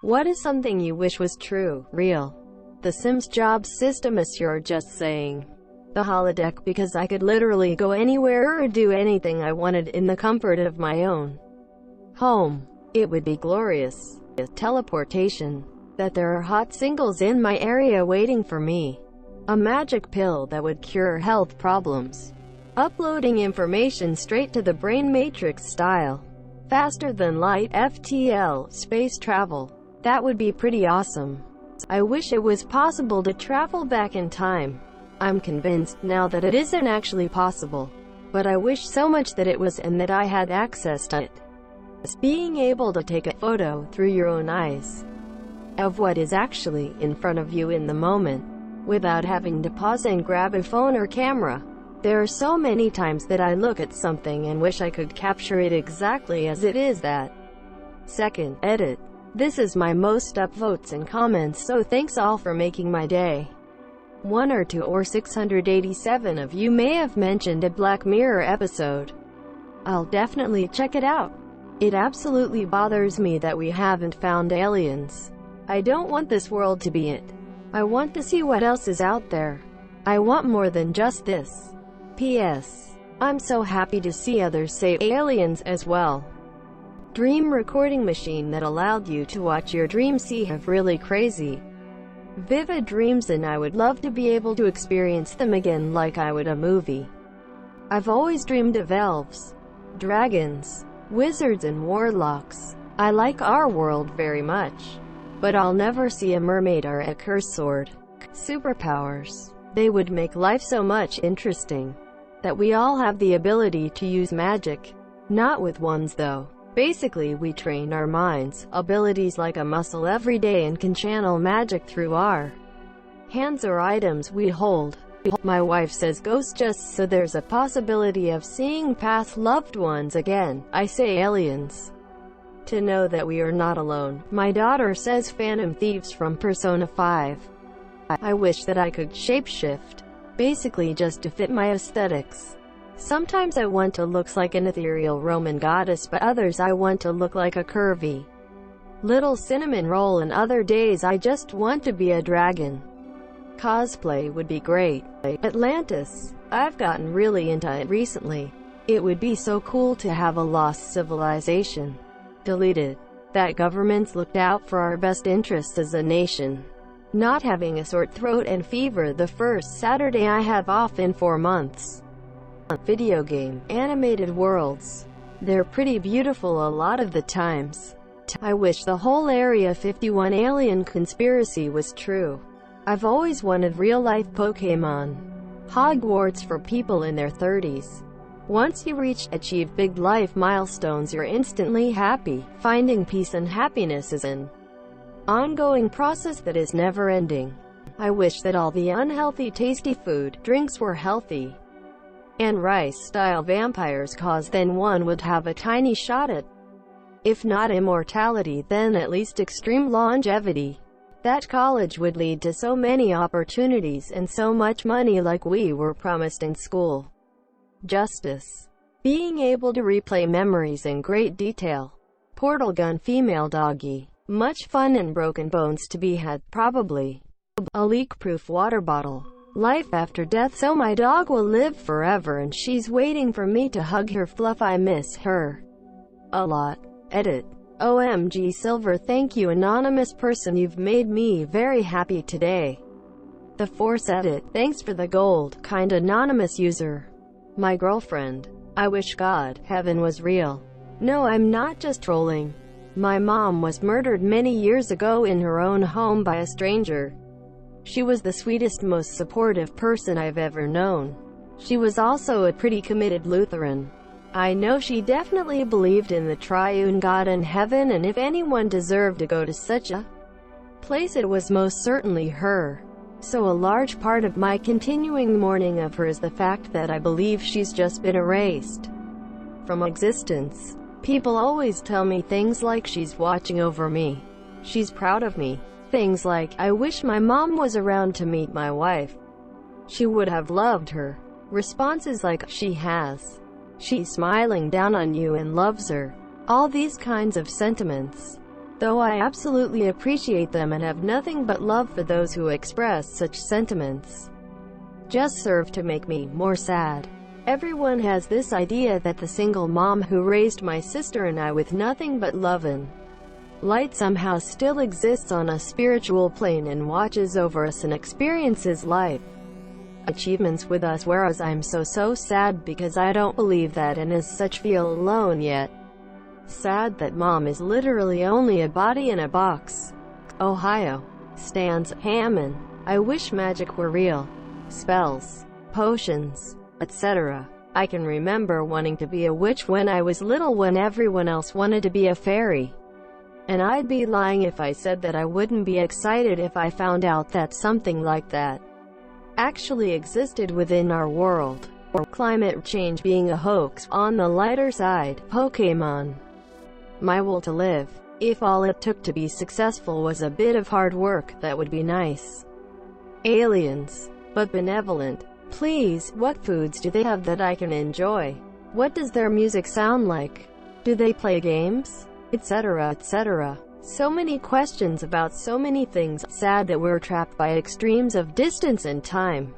What is something you wish was true, real? The Sims job system is you're just saying. The holodeck because I could literally go anywhere or do anything I wanted in the comfort of my own home. It would be glorious. Teleportation. That there are hot singles in my area waiting for me. A magic pill that would cure health problems. Uploading information straight to the brain matrix style. Faster than light FTL, space travel. That would be pretty awesome. I wish it was possible to travel back in time. I'm convinced now that it isn't actually possible. But I wish so much that it was and that I had access to it. Being able to take a photo through your own eyes of what is actually in front of you in the moment, without having to pause and grab a phone or camera. There are so many times that I look at something and wish I could capture it exactly as it is that second. Edit. This is my most upvotes and comments, so thanks all for making my day. 1 or 2 or 687 of you may have mentioned a Black Mirror episode. I'll definitely check it out. It absolutely bothers me that we haven't found aliens. I don't want this world to be it. I want to see what else is out there. I want more than just this. P.S. I'm so happy to see others say aliens as well. Dream recording machine that allowed you to watch your dreams. See, have really crazy, vivid dreams, and I would love to be able to experience them again like I would a movie. I've always dreamed of elves, dragons, wizards and warlocks. I like our world very much. But I'll never see a mermaid or a cursed sword. Superpowers. They would make life so much interesting. That we all have the ability to use magic. Not with ones though. Basically we train our minds, abilities like a muscle every day and can channel magic through our hands or items we hold. My wife says ghosts just so there's a possibility of seeing past loved ones again. I say aliens. To know that we are not alone. My daughter says phantom thieves from Persona 5. I wish that I could shapeshift. Basically just to fit my aesthetics. Sometimes I want to look like an ethereal Roman goddess, but others I want to look like a curvy little cinnamon roll, and other days I just want to be a dragon. Cosplay would be great. Atlantis. I've gotten really into it recently. It would be so cool to have a lost civilization. Deleted. That governments looked out for our best interests as a nation. Not having a sore throat and fever the first Saturday I have off in 4 months. Video game. Animated worlds. They're pretty beautiful a lot of the times. I wish the whole Area 51 alien conspiracy was true. I've always wanted real-life Pokemon. Hogwarts for people in their 30s. Once you achieve big life milestones, you're instantly happy. Finding peace and happiness is an ongoing process that is never-ending. I wish that all the unhealthy tasty food, drinks were healthy and rice-style vampires, cause then one would have a tiny shot at, if not immortality, then at least extreme longevity. That college would lead to so many opportunities and so much money like we were promised in school. Justice. Being able to replay memories in great detail. Portal gun female doggy. Much fun and broken bones to be had, probably. A leak-proof water bottle. Life after death, so my dog will live forever and she's waiting for me to hug her fluff. I miss her a lot. Edit. OMG Silver, thank you anonymous person, you've made me very happy today. The Force. Edit. Thanks for the gold, kind anonymous user. My girlfriend. I wish God, heaven was real. No, I'm not just trolling. My mom was murdered many years ago in her own home by a stranger. She was the sweetest, most supportive person I've ever known. She was also a pretty committed Lutheran. I know she definitely believed in the triune God and heaven, and if anyone deserved to go to such a place it was most certainly her. So a large part of my continuing mourning of her is the fact that I believe she's just been erased from existence. People always tell me things like she's watching over me, she's proud of me. Things like, I wish my mom was around to meet my wife. She would have loved her. Responses like, she has. She's smiling down on you and loves her. All these kinds of sentiments. though I absolutely appreciate them and have nothing but love for those who express such sentiments, just serve to make me more sad. Everyone has this idea that the single mom who raised my sister and I with nothing but love and light somehow still exists on a spiritual plane and watches over us and experiences life achievements with us, whereas I'm so sad because I don't believe that and as such feel alone, yet sad that mom is literally only a body in a box. Ohio. Stans, Hammond. I wish magic were real. Spells, potions, etc. I can remember wanting to be a witch when I was little when everyone else wanted to be a fairy. And I'd be lying if I said that I wouldn't be excited if I found out that something like that actually existed within our world. Or climate change being a hoax. On the lighter side, Pokémon. My will to live. If all it took to be successful was a bit of hard work, that would be nice. Aliens. But benevolent. Please, what foods do they have that I can enjoy? What does their music sound like? Do they play games? Etc. etc. So many questions about so many things. Sad that we're trapped by extremes of distance and time.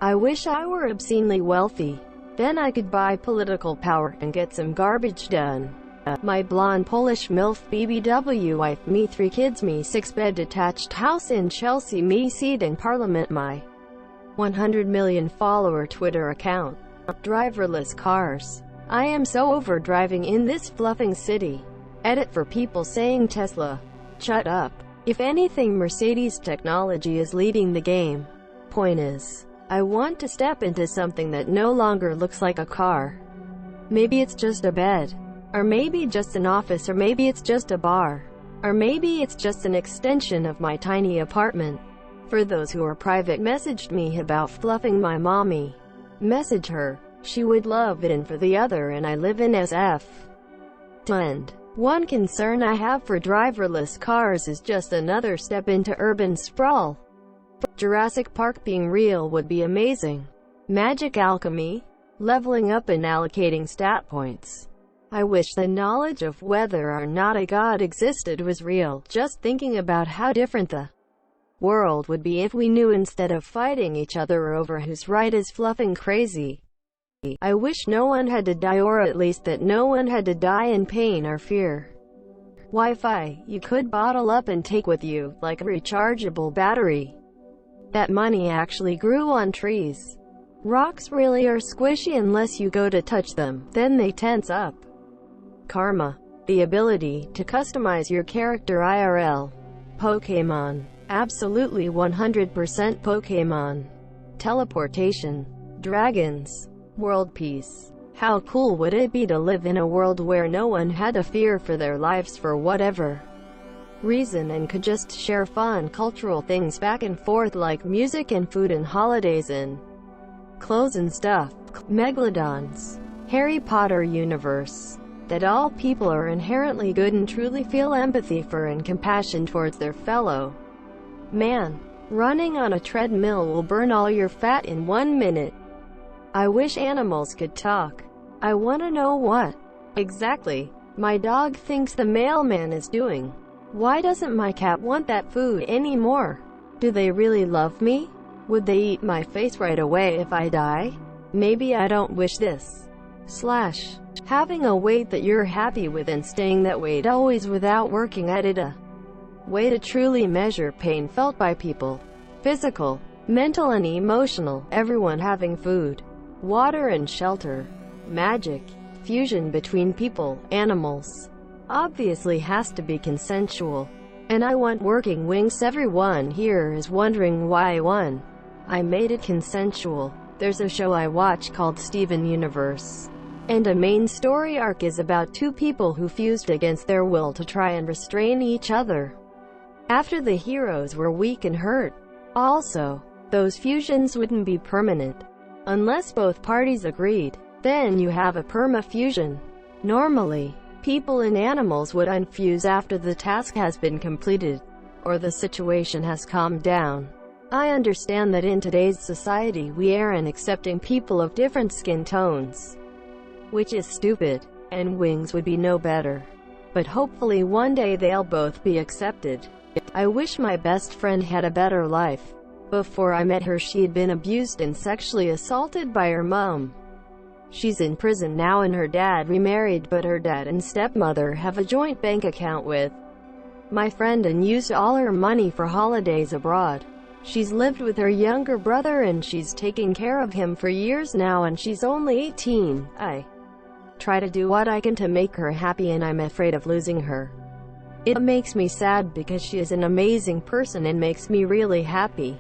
I wish I were obscenely wealthy. Then I could buy political power and get some garbage done. My blonde Polish MILF BBW wife, me 3 kids, me 6-bed detached house in Chelsea, me seat in Parliament, my 100 million follower Twitter account. Driverless cars. I am so over driving in this fluffing city. Edit for people saying Tesla. Shut up. If anything, Mercedes technology is leading the game. Point is, I want to step into something that no longer looks like a car. Maybe it's just a bed. Or maybe just an office, or maybe it's just a bar. Or maybe it's just an extension of my tiny apartment. For those who are private messaged me about fluffing my mommy, message her. She would love it. And for the other, and I live in SF. To end. One concern I have for driverless cars is just another step into urban sprawl. Jurassic Park being real would be amazing. Magic alchemy, leveling up and allocating stat points. I wish the knowledge of whether or not a god existed was real. Just thinking about how different the world would be if we knew instead of fighting each other over who's right is fluffing crazy. I wish no one had to die, or at least that no one had to die in pain or fear. Wi-Fi, you could bottle up and take with you, like a rechargeable battery. That money actually grew on trees. Rocks really are squishy unless you go to touch them, then they tense up. Karma. The ability to customize your character IRL. Pokémon. Absolutely 100% Pokémon. Teleportation. Dragons. World peace. How cool would it be to live in a world where no one had to fear for their lives for whatever reason and could just share fun cultural things back and forth like music and food and holidays and clothes and stuff. Megalodons. Harry Potter universe. That all people are inherently good and truly feel empathy for and compassion towards their fellow man. Running on a treadmill will burn all your fat in 1 minute. I wish animals could talk. I want to know what exactly my dog thinks the mailman is doing. Why doesn't my cat want that food anymore? Do they really love me? Would they eat my face right away if I die? Maybe I don't wish this. / having a weight that you're happy with and staying that weight always without working at it. A way to truly measure pain felt by people. Physical, mental and emotional. Everyone having food, water and shelter. Magic. Fusion between people, animals. Obviously has to be consensual. And I want working wings. Everyone here is wondering why I made it consensual. There's a show I watch called Steven Universe. And a main story arc is about 2 people who fused against their will to try and restrain each other after the heroes were weak and hurt. Also, those fusions wouldn't be permanent unless both parties agreed. Then you have a perma-fusion. Normally, people and animals would unfuse after the task has been completed, or the situation has calmed down. I understand that in today's society we aren't accepting people of different skin tones, which is stupid, and wings would be no better. but hopefully one day they'll both be accepted. I wish my best friend had a better life. Before I met her, she'd been abused and sexually assaulted by her mom. She's in prison now and her dad remarried, but her dad and stepmother have a joint bank account with my friend and used all her money for holidays abroad. She's lived with her younger brother and she's taken care of him for years now, and she's only 18. I try to do what I can to make her happy, and I'm afraid of losing her. It makes me sad because she is an amazing person and makes me really happy.